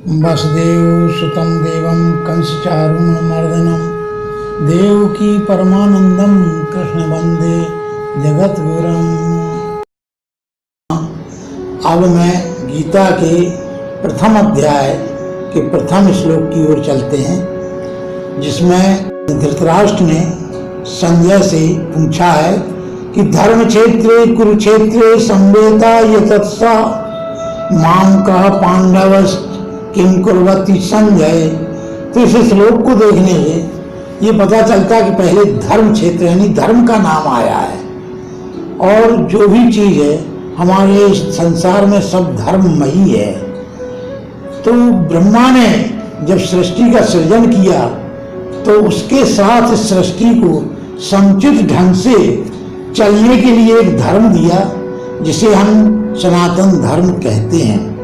वसुदेव सुतं देवं कंसचारूणमर्दनं देवकी परमानंदम कृष्ण वंदे जगद्गुरुम। अब मैं गीता के प्रथम अध्याय के प्रथम श्लोक की ओर चलते हैं, जिसमें धृतराष्ट्र ने संजय से पूछा है कि धर्म क्षेत्रे कुरुक्षेत्रे संवेता यतत्सा माम कह पांडवस् किम कुर्वति संजय। तो इस श्लोक को देखने से ये पता चलता कि पहले धर्म क्षेत्र यानी धर्म का नाम आया है, और जो भी चीज है हमारे संसार में सब धर्ममयी है। तो ब्रह्मा ने जब सृष्टि का सृजन किया तो उसके साथ सृष्टि को समुचित ढंग से चलने के लिए एक धर्म दिया, जिसे हम सनातन धर्म कहते हैं।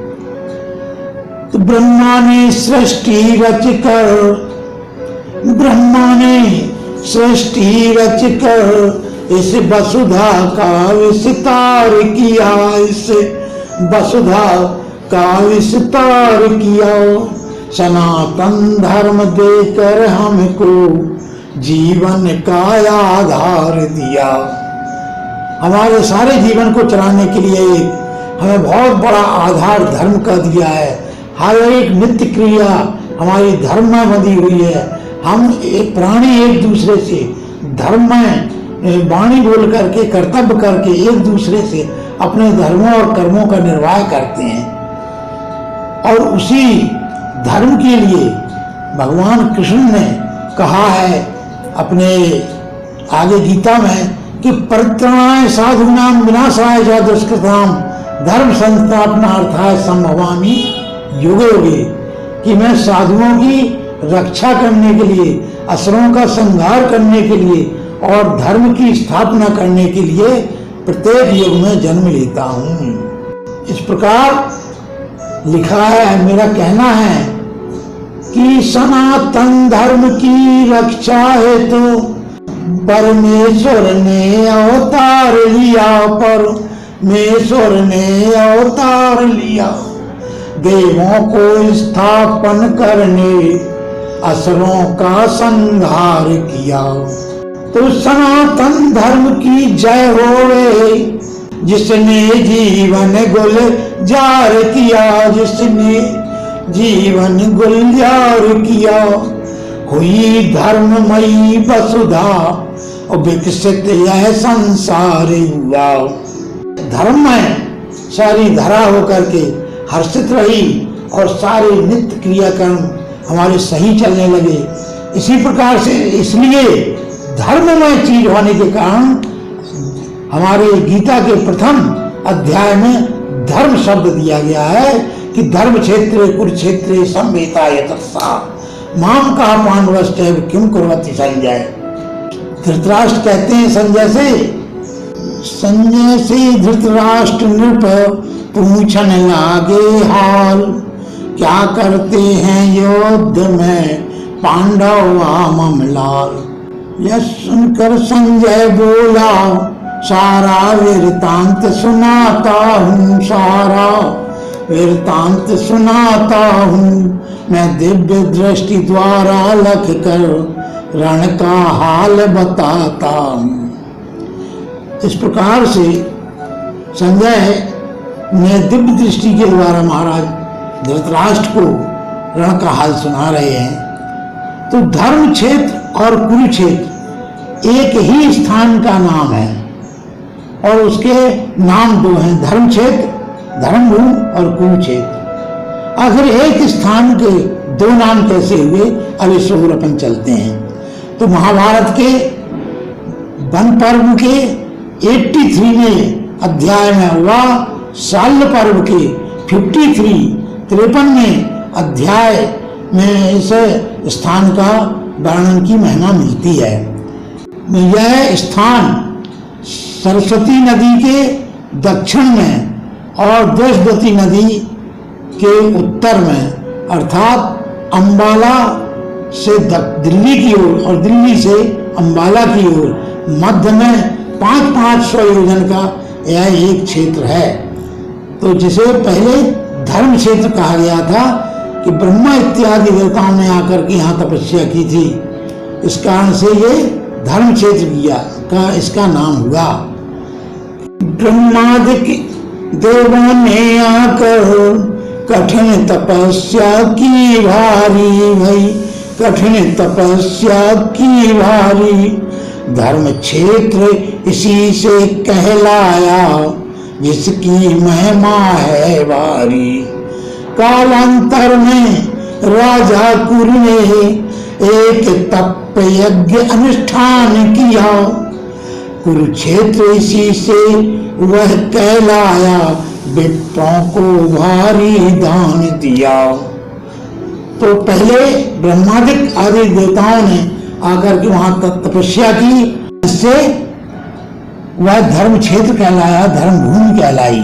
तो ब्रह्मा ने सृष्टि रच कर इस वसुधा का विस्तार किया, इस वसुधा का विस्तार किया। सनातन धर्म देकर हमको जीवन का आधार दिया। हमारे सारे जीवन को चलाने के लिए हमें बहुत बड़ा आधार धर्म का दिया है। हर एक नित्य क्रिया हमारी धर्म में बंधी हुई है। हम एक प्राणी एक दूसरे से धर्म में वाणी बोल करके कर्तव्य करके एक दूसरे से अपने धर्मों और कर्मों का निर्वाह करते हैं, और उसी धर्म के लिए भगवान कृष्ण ने कहा है अपने आगे गीता में कि परित्राणाय साधूनां विनाशाय च दुष्कृतां धर्म संस्थापनार्थाय संभवामि युगे युगे, कि मैं साधुओं की रक्षा करने के लिए, असुरों का संहार करने के लिए और धर्म की स्थापना करने के लिए प्रत्येक युग में जन्म लेता हूँ। इस प्रकार लिखा है। मेरा कहना है कि सनातन धर्म की रक्षा हेतु परमेश्वर ने अवतार लिया, परमेश्वर ने अवतार लिया। देवों को स्थापन करने असुरों का संहार किया। तो सनातन धर्म की जय होवे, जिसने जीवन गुलजार किया, जिसने जीवन गुलजार किया। हुई धर्ममयी वसुधा और विकसित यह संसार हुआ। धर्म में सारी धरा होकर के हर्षित रही और सारे नित्य क्रियाकर्म हमारे सही चलने लगे। इसी प्रकार से इसलिए धर्ममय चीज होने के कारण हमारे गीता के प्रथम अध्याय में धर्म शब्द दिया गया है कि धर्म क्षेत्रे कुरुक्षेत्रे संवेता यतस्सा माम कहा पांडवश्चैव किम कुर्वति संजय। धृतराष्ट्र कहते हैं संजय से धृतराष्ट्र नृप पूछन लागे हाल, क्या करते हैं युद्ध में पांडव ममलाल। यह सुनकर संजय बोला सारा वृतांत सुनाता हूँ, सारा वृतांत सुनाता हूँ। मैं दिव्य दृष्टि द्वारा लख कर रण का हाल बताता हूँ। इस प्रकार से संजय ने दिव्य दृष्टि के द्वारा महाराज धृतराष्ट्र को रण का हाल सुना रहे हैं। तो धर्म क्षेत्र और कुरुक्षेत्र एक ही स्थान का नाम है, और उसके नाम दो हैं, धर्म क्षेत्र धर्मभूमि और कुरुक्षेत्र। आखिर एक स्थान के दो नाम कैसे हुए, अब इस ओर अपन चलते हैं। तो महाभारत के वन पर्व के 83वें अध्याय में हुआ, शाल्य पर्व के 53वें अध्याय में इस स्थान का वर्णन की महिमा मिलती है। यह स्थान सरस्वती नदी के दक्षिण में और दशवती नदी के उत्तर में, अर्थात अंबाला से दिल्ली की ओर और दिल्ली से अंबाला की ओर मध्य में 500 योजन का यह एक क्षेत्र है। तो जिसे पहले धर्म क्षेत्र कहा गया था, कि ब्रह्मा इत्यादि देवताओं ने आकर के यहाँ तपस्या की थी, इस कारण से ये धर्म क्षेत्र किया का इसका नाम हुआ। ब्रह्मादि देवों ने आकर कठिन तपस्या की भारी भई, कठिन तपस्या की भारी, धर्म क्षेत्र इसी से कहलाया, जिसकी महिमा है भारी। कालांतर में राजा कुरु ने एक तप यज्ञ अनुष्ठान किया, कुरुक्षेत्र इसी से वह कहलाया, विप्रों को भारी दान दिया। तो पहले ब्रह्मादिक आदि देवताओं ने आकर के वहां तपस्या की, इससे वह धर्म क्षेत्र कहलाया, धर्म भूमि कहलाई।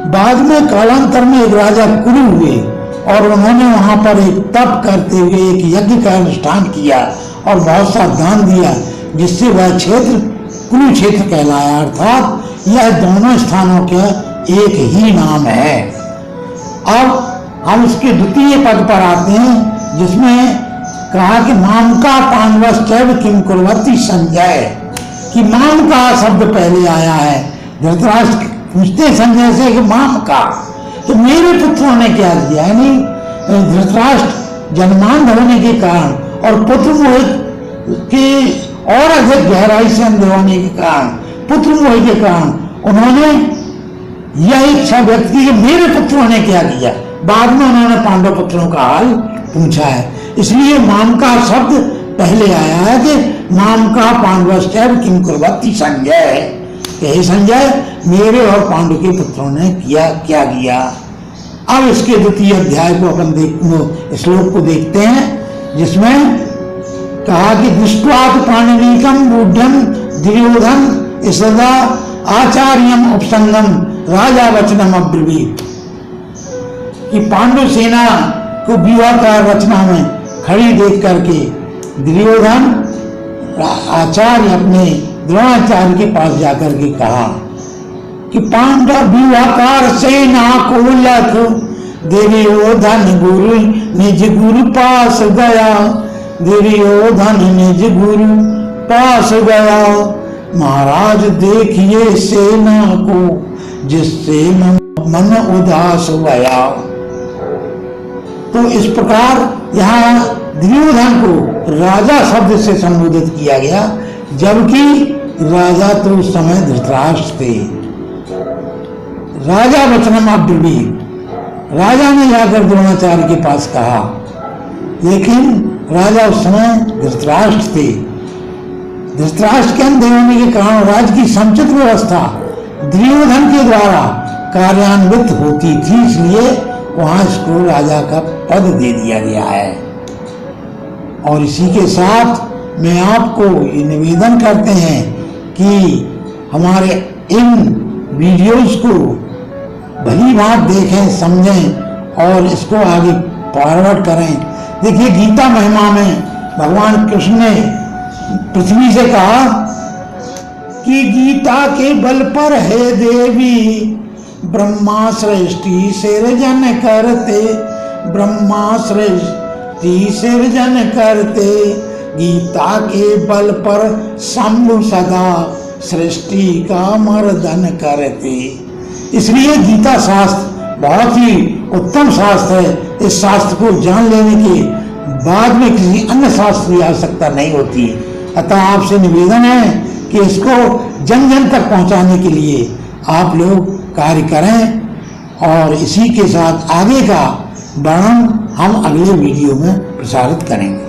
बाद में कालांतर में एक राजा कुरु हुए और उन्होंने वहां पर एक तप करते हुए एक यज्ञ का अनुष्ठान किया और बहुत सा दान दिया, जिससे वह क्षेत्र कुरु क्षेत्र कहलाया। अर्थात यह दोनों स्थानों के एक ही नाम है। अब हम इसके द्वितीय पद पर आते हैं, जिसमें कहा कि माम का पांडवश्चैव किम कुर्वति संजय, कि माम का शब्द पहले आया है। धृतराष्ट्र पूछते संजय से कि माम का, तो मेरे पुत्रों ने क्या किया, यानी धृतराष्ट्र जन्मांध होने के कारण और पुत्र मोह के और अधिक गहराई से अंधे होने के कारण, पुत्र मोह के कारण उन्होंने यह इच्छा व्यक्त की कि मेरे पुत्रों ने क्या किया। बाद में उन्होंने पांडव पुत्रों का हाल पूछा है, इसलिए माम का शब्द पहले आया है कि माम का पांडवश्चैव किम कुर्वति संजय, हे संजय मेरे और पांडु के पुत्रों ने क्या किया। अब इसके द्वितीय अध्याय को अपन श्लोक को देखते हैं, जिसमें कहा कि दृष्ट्वात पाणिनीकम बूढ़म दुर्योधन सदा आचार्यम उपसंगम राजा वचनम अब्रवीत, कि पांडु सेना को विवाह का रचना में खड़ी देख करके दुर्योधन आचार्य अपने द्रोणाचार्य के पास जाकर के कहा कि पांडव विवाहकार सेना को लख, दुर्योधन गुरु निज गुरु पास गया, दुर्योधन निज गुरु पास गया, महाराज देखिए सेना को जिससे मन उदास भया। तो इस प्रकार यहाँ दुर्योधन को राजा शब्द से संबोधित किया गया, जबकि राजा तो उस समय धृतराष्ट्र थे। राजा वचनम अब्रवीत, राजा ने जाकर द्रोणाचार्य के पास कहा, लेकिन राजा उस समय धृतराष्ट्र थे। धृतराष्ट्र के अंधे होने के कारण राज्य की समुचित व्यवस्था दुर्योधन के द्वारा कार्यान्वित होती थी, इसलिए वहां इसको राजा का पद दे दिया गया है। और इसी के साथ मैं आपको ये निवेदन करते हैं कि हमारे इन वीडियोज को भली बात देखें, समझें और इसको आगे फॉरवर्ड करें। देखिए गीता महिमा में भगवान कृष्ण ने पृथ्वी से कहा कि गीता के बल पर है देवी, ब्रह्मा सृष्टि सृजन करते, ब्रह्मा सृष्टि सृजन करते, गीता के बल पर शंभु सदा सृष्टि का मर्दन करते। इसलिए गीता शास्त्र बहुत ही उत्तम शास्त्र है। इस शास्त्र को जान लेने के बाद में किसी अन्य शास्त्र की आवश्यकता नहीं होती। अतः आपसे निवेदन है कि इसको जन जन तक पहुंचाने के लिए आप लोग कार्य करें और इसी के साथ आगे का वर्णन हम अगले वीडियो में प्रसारित करेंगे।